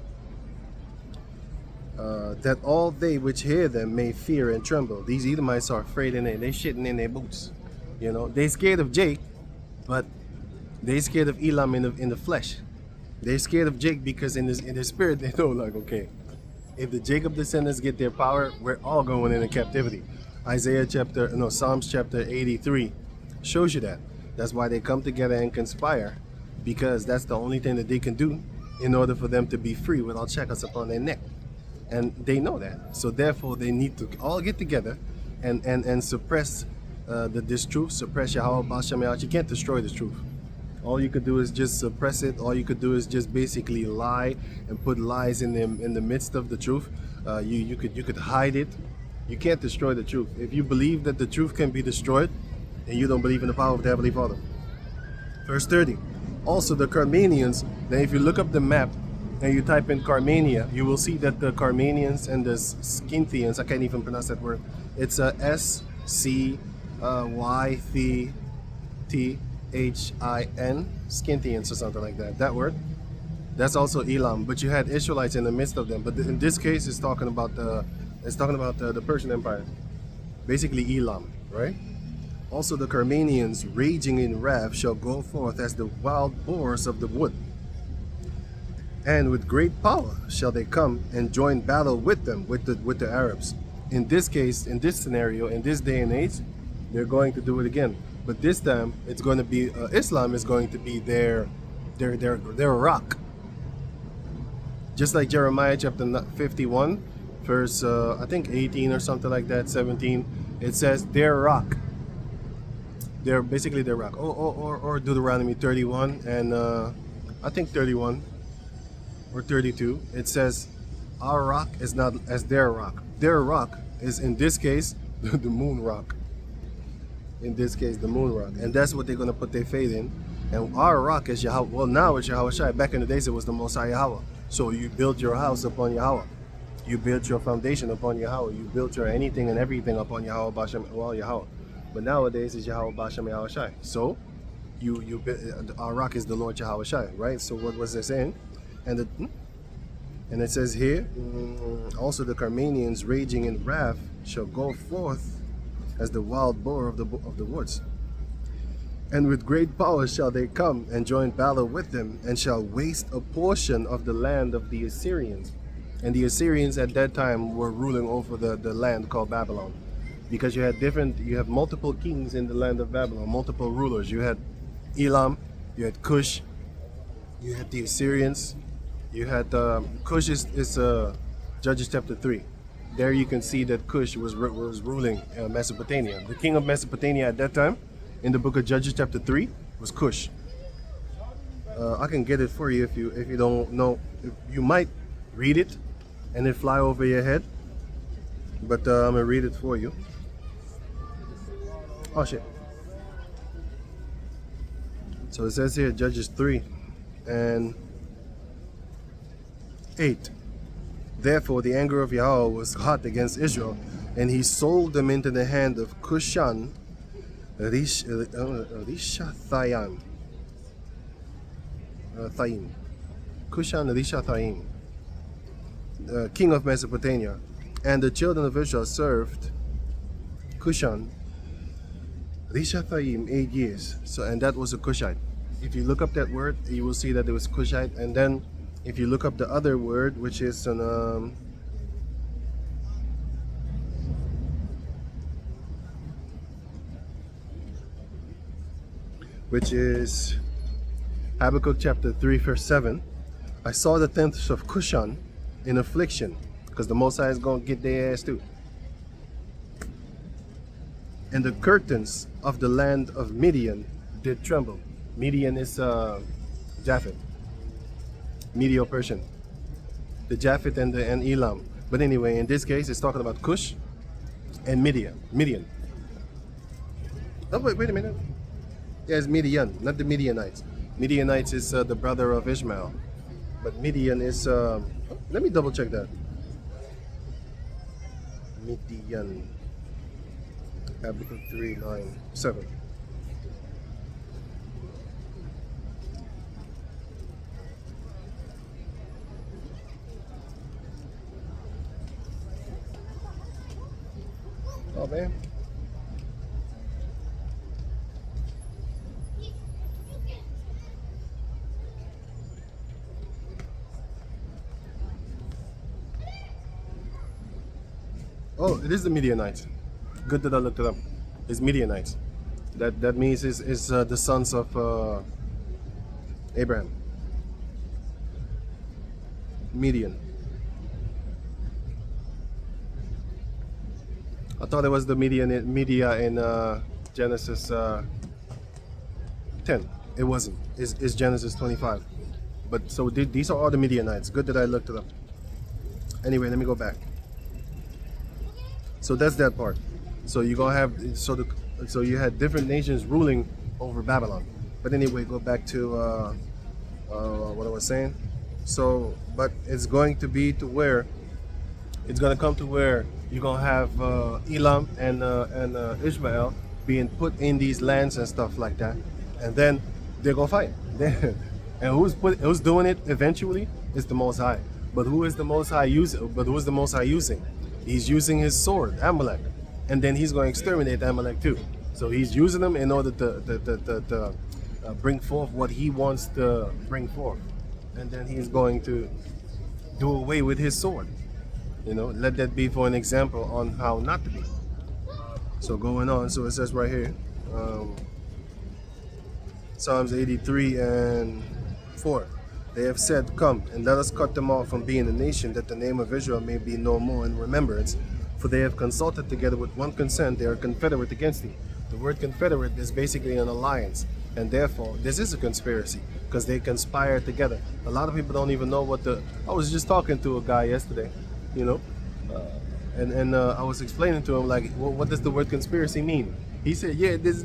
That all they which hear them may fear and tremble. These Edomites are afraid, and they're shitting in their boots. You know, they scared of Jake, but they scared of Elam in the flesh. They're scared of Jake because in their spirit they know, like, okay, if the Jacob descendants get their power, we're all going into captivity. Psalms chapter 83 shows you that. That's why they come together and conspire, because that's the only thing that they can do in order for them to be free without shackles upon their neck. And they know that. So therefore they need to all get together and suppress this truth, suppress Yahweh Bashem Yahweh. You can't destroy this truth. All you could do is just suppress it. All you could do is just basically lie and put lies in the midst of the truth. You could hide it. You can't destroy the truth. If you believe that the truth can be destroyed, then you don't believe in the power of the Heavenly Father. Verse 30. Also the Carmanians, then if you look up the map and you type in Carmania, you will see that the Carmanians and the Scythians, I can't even pronounce that word. It's a SCYTHIN, Scythians or something like that. That word. That's also Elam, but you had Israelites in the midst of them. But in this case, it's talking about the Persian Empire, basically Elam, right? Also the Carmanians, raging in wrath, shall go forth as the wild boars of the wood, and with great power shall they come and join battle with them, with the Arabs. In this case, in this scenario, in this day and age, they're going to do it again. But this time, it's going to be Islam is going to be their rock. Just like Jeremiah chapter 51, verse I think 18 or something like that, 17. It says their rock. They're basically their rock. Or Deuteronomy 31 and I think 31 or 32, it says, our rock is not as their rock. Their rock is, in this case, the moon rock. In this case, the moon rock. And that's what they're going to put their faith in. And our rock is Yahweh. Well, now it's Yahweh Shai. Back in the days, it was the Most High Yahweh. So you built your house upon Yahweh. You built your foundation upon Yahweh. You built your anything and everything upon Yahweh Bashem, well, Yahweh. But nowadays, it's Yahweh Bashem Yahweh Shai. So our rock is the Lord Yahweh Shai, right? So what was it saying? And it says here, also the Carmanians raging in wrath shall go forth as the wild boar of the woods. And with great power shall they come and join battle with them, and shall waste a portion of the land of the Assyrians. And the Assyrians at that time were ruling over the land called Babylon. Because you have multiple kings in the land of Babylon, multiple rulers. You had Elam, you had Cush, you had the Assyrians, you had Cush is Judges chapter 3. There you can see that Cush was ruling Mesopotamia. The king of Mesopotamia at that time, in the book of Judges chapter 3, was Cush. I can get it for you if you don't know. You might read it and it fly over your head, but I'm gonna read it for you. Oh shit. So it says here, Judges 3 and 8. Therefore the anger of Yahweh was hot against Israel, and he sold them into the hand of Cushan Rishathaim. Cushan Rishathaim, king of Mesopotamia. And the children of Israel served Cushan Rishathaim 8 years. So, and that was a Cushite. If you look up that word, you will see that it was Cushite. And then if you look up the other word, which is an which is Habakkuk chapter 3 verse 7. I saw the tents of Cushan in affliction, because the Most High is going to get their ass too. And the curtains of the land of Midian did tremble. Midian is Japheth, Medio-Persian, the Japheth and Elam. But anyway, in this case, it's talking about Cush and Midian. Oh wait a minute. Yeah, it's Midian, not the Midianites. Midianites is the brother of Ishmael, but Midian is. Let me double check that. Midian. Habakkuk 3:9-7. Oh man. Oh, it is the Midianites. Good that I looked it up. It's Midianites. That means it's the sons of Abraham. Midian. I thought it was the media in Genesis 10. It wasn't. It's Genesis 25. But so these are all the Midianites. Good that I looked it up. Anyway, let me go back. So that's that part. So you're gonna have so you had different nations ruling over Babylon. But anyway, go back to what I was saying. So, but it's going to be to where it's gonna come to where you're gonna have Elam and Ishmael being put in these lands and stuff like that, and then they're gonna fight. And who's doing it eventually is the Most High. But who is the Most High using? But who is the Most High using? He's using his sword, Amalek, and then he's going to exterminate Amalek too. So he's using them in order to bring forth what he wants to bring forth, and then he's going to do away with his sword. You know, let that be for an example on how not to be. So going on, so it says right here, Psalms 83:4. They have said, come, and let us cut them off from being a nation, that the name of Israel may be no more in remembrance. For they have consulted together with one consent, they are confederate against thee. The word confederate is basically an alliance. And therefore, this is a conspiracy because they conspire together. A lot of people don't even know what the. I was just talking to a guy yesterday, you know, and I was explaining to him like, what does the word conspiracy mean? He said, yeah, this.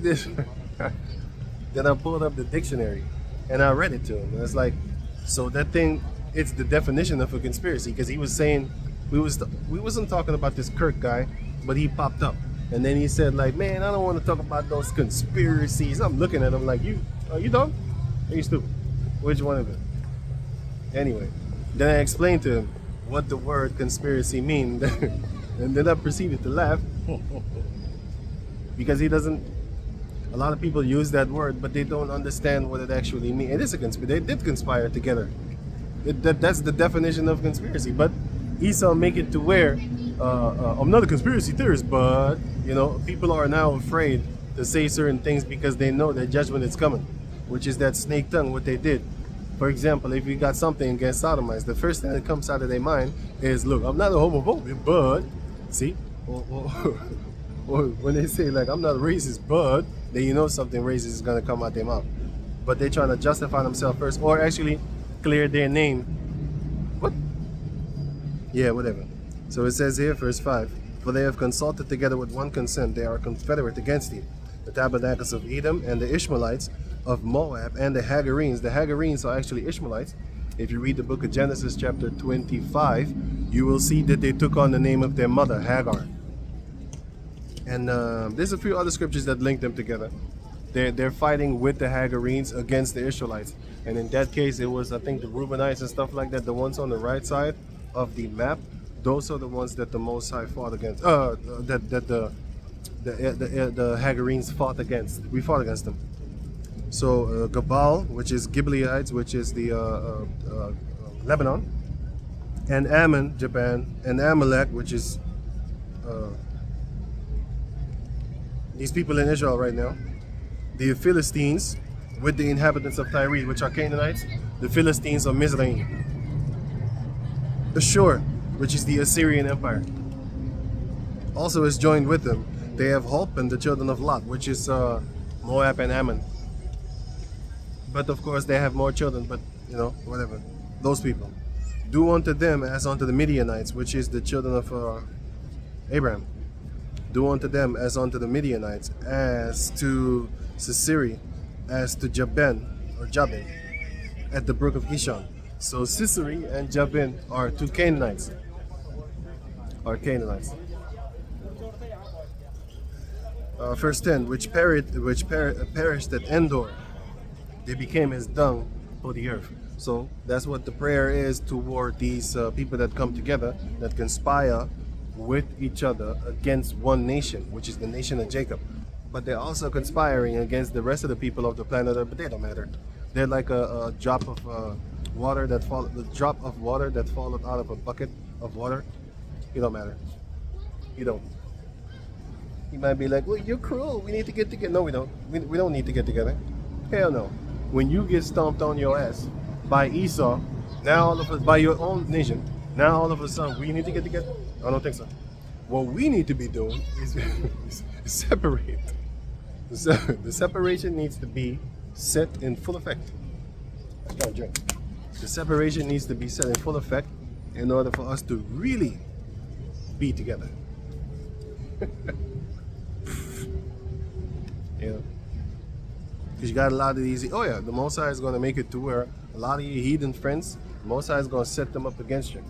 Then I pulled up the dictionary, and I read it to him. And it's like, so that thing, it's the definition of a conspiracy because he was saying we wasn't talking about this Kirk guy, but he popped up, and then he said like, man, I don't want to talk about those conspiracies. I'm looking at him like, are you dumb? Are you stupid? Which one of it? Anyway, then I explained to him what the word conspiracy means, and then I proceeded to laugh because he doesn't. A lot of people use that word, but they don't understand what it actually means. It is a conspiracy. They did conspire together. That's the definition of conspiracy. But Esau make it to where I'm not a conspiracy theorist, but people are now afraid to say certain things because they know that judgment is coming, which is that snake tongue. What they did. For example, if you got something against sodomites, the first thing that comes out of their mind is, "Look, I'm not a homophobe, but see." Or when they say like, "I'm not a racist, but," then you know something racist is gonna come out their mouth. But they're trying to justify themselves first, or actually clear their name. What? Yeah, whatever. So it says here, verse 5, "For they have consulted together with one consent, they are confederate against thee. The tabernacles of Edom and the Ishmaelites of Moab and the Hagarenes." The Hagarenes are actually Ishmaelites. If you read the book of Genesis chapter 25, you will see that they took on the name of their mother, Hagar. And there's a few other scriptures that link them together. They're fighting with the Hagarenes against the Israelites. And in that case, it was, I think, the Reubenites and stuff like that, the ones on the right side of the map. Those are the ones that the Most High fought against. That the Hagarenes fought against. We fought against them. So Gabal, which is Gibeonites, which is the Lebanon, and Ammon, Japan, and Amalek, which is these people in Israel right now. The Philistines with the inhabitants of Tyre, which are Canaanites. The Philistines are Mizraim. Ashur, which is the Assyrian Empire, also is joined with them. They have Holpen, the children of Lot, which is Moab and Ammon. But of course they have more children, but whatever. Those people. Do unto them as unto the Midianites, which is the children of Abraham. Do unto them as unto the Midianites, as to Sisera, as to Jabin, or Jabin, at the brook of Kishon. So Sisera and Jabin are two Canaanites. Verse 10, which perished at Endor. They became as dung for the earth. So that's what the prayer is toward these people that come together, that conspire with each other against one nation, which is the nation of Jacob. But they're also conspiring against the rest of the people of the planet Earth, but they don't matter. They're like a drop of water that followed out of a bucket of water. It don't matter. You don't. You might be like, well, you're cruel. We need to get together. No, we don't. We don't need to get together. Hell no. When you get stomped on your ass by Esau, now all of us, by your own nation, now all of a sudden we need to get together? I don't think so. What we need to be doing is separate. The separation needs to be set in full effect. I can't drink. The separation needs to be set in full effect in order for us to really be together. Because you got a lot of these. Oh yeah, the Most High is going to make it to where a lot of your heathen friends, the Most High is going to set them up against you.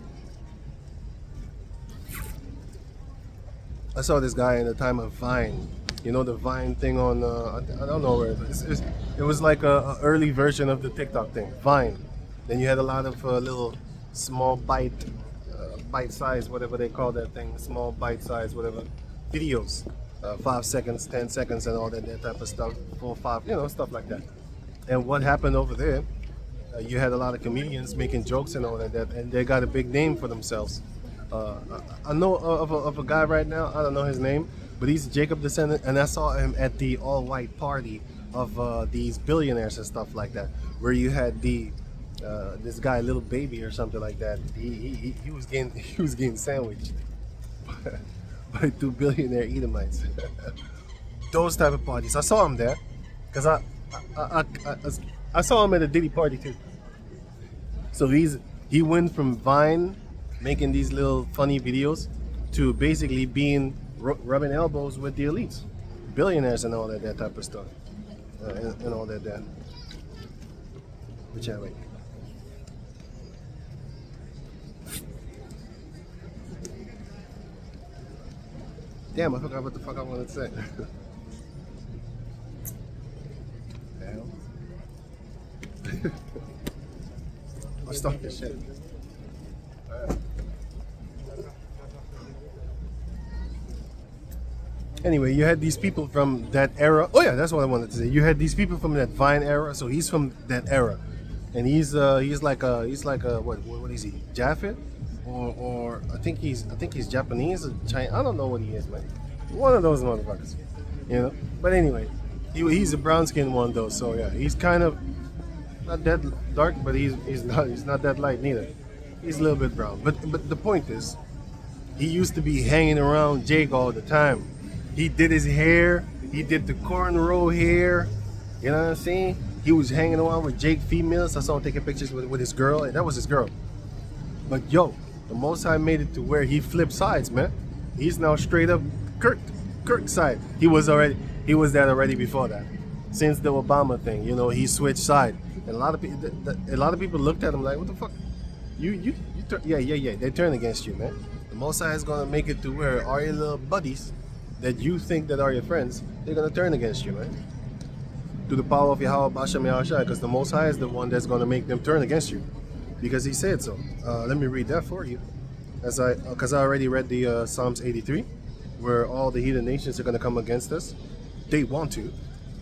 I saw this guy in the time of Vine. You know the Vine thing on, I don't know where it is. It was like a early version of the TikTok thing, Vine. Then you had a lot of little small bite size, whatever they call that thing, small bite size, whatever, videos. 5 seconds, 10 seconds, and all that type of stuff, 4, 5, stuff like that. And what happened over there, you had a lot of comedians making jokes and all that, and they got a big name for themselves. I know of a guy right now, I don't know his name, but he's a Jacob descendant, and I saw him at the all-white party of these billionaires and stuff like that, where you had this guy, Little Baby or something like that. He was getting sandwiched by 2 billionaire Edomites. Those type of parties. I saw him there because I saw him at a Diddy party too. So he went from Vine, making these little funny videos, to basically being rubbing elbows with the elites, billionaires, and all that type of stuff, and all that. Which I like. Damn, I forgot what the fuck I wanted to say. Damn. Let's start this shit. Anyway, you had these people from that era. Oh yeah, that's what I wanted to say. You had these people from that Vine era. So he's from that era, and he's like a what is he? Japheth, or I think he's Japanese or Chinese. I don't know what he is, man. One of those motherfuckers, you know. But anyway, he's a brown skinned one though. So yeah, he's kind of not that dark, but he's not that light neither. He's a little bit brown. But the point is, he used to be hanging around Jake all the time. He did his hair. He did the cornrow hair. You know what I'm saying? He was hanging around with Jake females. I saw him taking pictures with his girl, and that was his girl. But yo, the Most High made it to where he flipped sides, man. He's now straight up Kirk side. He was that already before that. Since the Obama thing, you know, he switched side, and a lot of people looked at him like, what the fuck? Yeah. They turn against you, man. The Most High is gonna make it to where all your little buddies that you think that are your friends, they're gonna turn against you, man. To the power of Yahweh Bashem Yahushua, because the Most High is the one that's gonna make them turn against you, because He said so. Let me read that for you, because I already read the Psalms 83, where all the heathen nations are gonna come against us. They want to,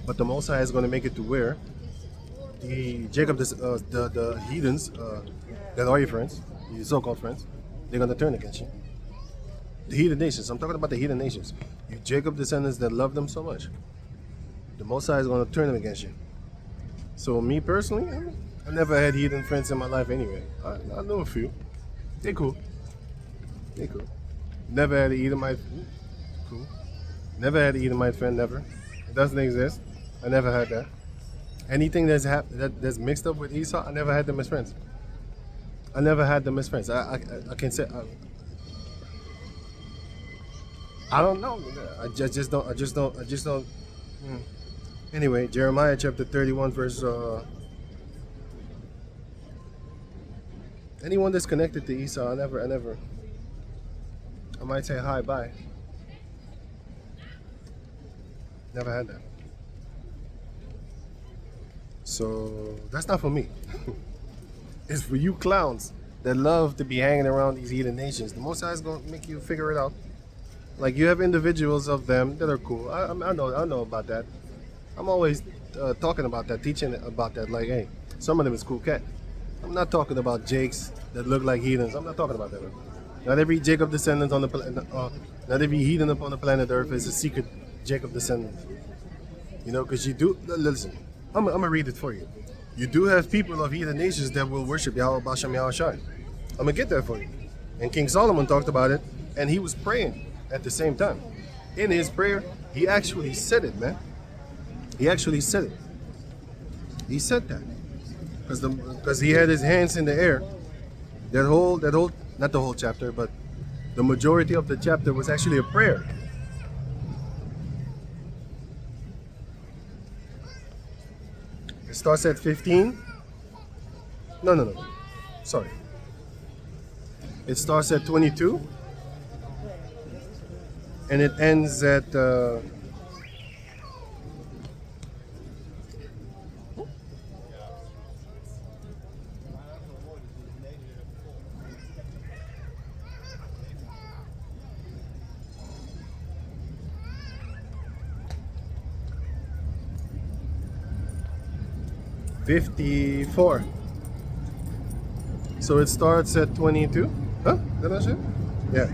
but the Most High is gonna make it to where the heathens that are your friends, your so-called friends, they're gonna turn against you. The heathen nations. I'm talking about the heathen nations. You Jacob descendants that love them so much. The Most High is going to turn them against you. So me personally, I never had heathen friends in my life anyway. I know a few. They cool. Never had an Edomite. Cool. Never had an Edomite friend. Never. It doesn't exist. I never had that. Anything that's mixed up with Esau, I never had them as friends. I never had them as friends. I can say. I don't know. I just don't. Anyway, Jeremiah chapter 31 verse. Anyone that's connected to Esau, I might say hi, bye. Never had that. So that's not for me. It's for you clowns that love to be hanging around these heathen nations. The Most High is gonna make you figure it out. Like you have individuals of them that are cool. I know about that. I'm always talking about that, teaching about that. Like, hey, some of them is cool cat. I'm not talking about Jakes that look like heathens. I'm not talking about that. Not every Jacob descendant on the not every heathen upon the planet Earth is a secret Jacob descendant. You know, because you do listen. I'm gonna read it for you. You do have people of heathen nations that will worship Yahweh Bashem Yahushai. I'm gonna get that for you. And King Solomon talked about it, and he was praying at the same time. In his prayer, he actually said it, man. He actually said it. He said that because he had his hands in the air. That whole, not the whole chapter, but the majority of the chapter was actually a prayer. It starts at 15. No. Sorry. It starts at 22. And it ends at 54. So it starts at 22. Huh? Did I say? Yeah.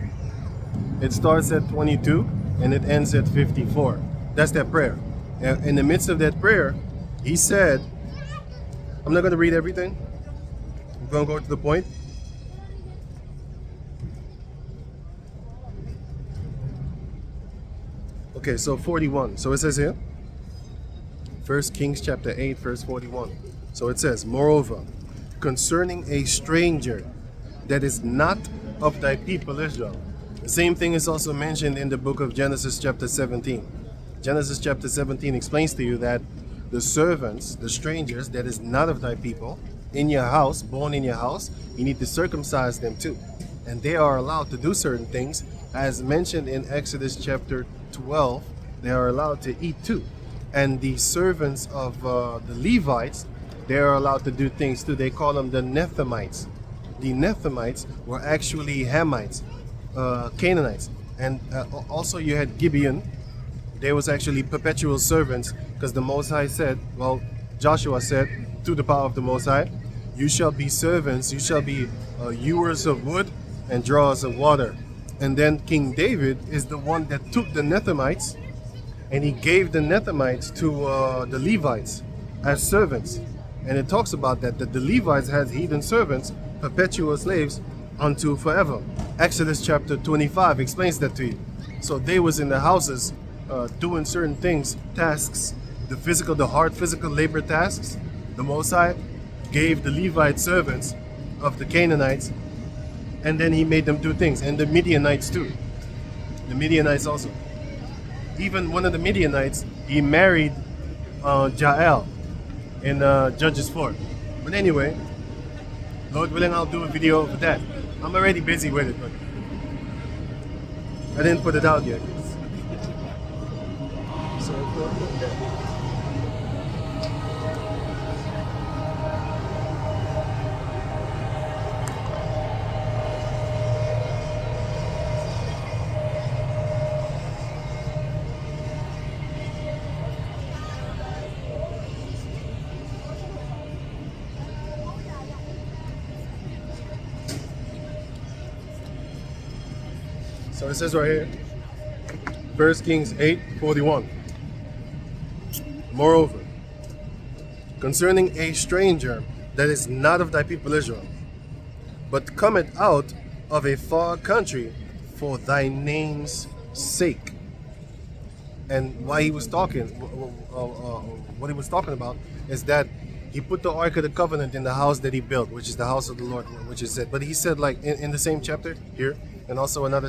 It starts at 22 and it ends at 54. That's that prayer. In the midst of that prayer, he said, I'm not going to read everything. I'm going to go to the point. Okay, so 41. So it says here, First Kings chapter 8, verse 41. So it says, moreover, concerning a stranger that is not of thy people Israel. The same thing is also mentioned in the book of Genesis chapter 17. Genesis chapter 17 explains to you that the servants, the strangers that is not of thy people, in your house, born in your house, you need to circumcise them too. And they are allowed to do certain things, as mentioned in Exodus chapter 12, they are allowed to eat too. And the servants of the Levites, they are allowed to do things too. They call them the Nethemites. The Nethemites were actually Hamites, Canaanites. And also you had Gibeon. They was actually perpetual servants, because the Most High said, well, Joshua said, through the power of the Most High, you shall be servants, you shall be hewers of wood and drawers of water. And then King David is the one that took the Nethemites and he gave the Nethemites to the Levites as servants. And it talks about that the Levites had heathen servants, perpetual slaves unto forever. Exodus chapter 25 explains that to you. So they was in the houses doing certain things, tasks, the hard physical labor tasks. The Most High gave the Levite servants of the Canaanites, and then he made them do things. And the Midianites too. The Midianites also. Even one of the Midianites, he married Jael in Judges 4. But anyway, Lord willing, I'll do a video of that. I'm already busy with it, but I didn't put it out yet. So, so it says right here, 1 Kings 8:41. Moreover, concerning a stranger that is not of thy people Israel, but cometh out of a far country for thy name's sake. And why he was talking, what he was talking about is that he put the Ark of the Covenant in the house that he built, which is the house of the Lord, which is it. But he said, like in the same chapter here, and also another